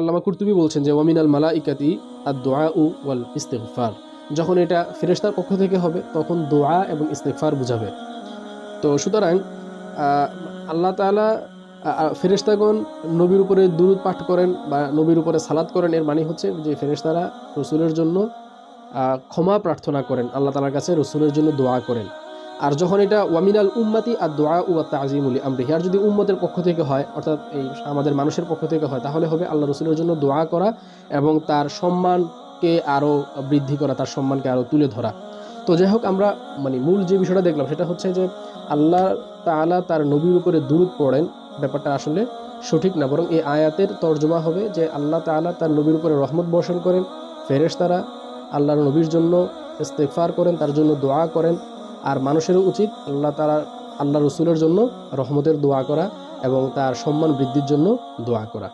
আল্লামা কুরতুবী বলছেন যে ওয়ামিনাল মালাইকাতি আদ-দুআউ ওয়াল ইস্তিগফার, যখন এটা ফেরেশতার পক্ষ থেকে হবে তখন দোয়া এবং ইস্তিগফার বুঝাবে। তো সুতরাং আল্লাহ তাআলা ফেরেশতাগণ নবীর উপরে দুরূদ পাঠ করেন বা নবীর উপরে সালাত করেন, এর মানে হচ্ছে যে ফেরেশতারা রসুলের জন্য ক্ষমা প্রার্থনা করেন, আল্লাহ তাআলার কাছে রসুলের জন্য দোয়া করেন। আর যখন এটা ওয়ামিনাল উম্মাতি আদ-দুআউ ওয়া তা'যীমু লিআমরিহি, আর যদি উম্মতের পক্ষ থেকে হয় অর্থাৎ এই আমাদের মানুষের পক্ষ থেকে হয়, তাহলে হবে আল্লাহ রসুলের জন্য দোয়া করা এবং তার সম্মানকে আরও বৃদ্ধি করা, তার সম্মানকে আরও তুলে ধরা। তো যাই হোক, আমরা মূল যে বিষয়টা দেখলাম সেটা হচ্ছে যে আল্লাহ তাআলা তার নবীর উপরে দুরূদ পড়েন, ব্যাপারটা আসলে সঠিক না, বরং এই আয়াতের তর্জমা হবে যে আল্লাহ তাআলা তার নবীর উপরে রহমত বর্ষণ করেন, ফেরেশতারা আল্লাহর নবীর জন্য ইস্তিগফার করেন, তার জন্য দোয়া করেন। আর মানুষেরও উচিত আল্লাহ রসুলের জন্য রহমতের দোয়া করা এবং তার সম্মান বৃদ্ধির জন্য দোয়া করা।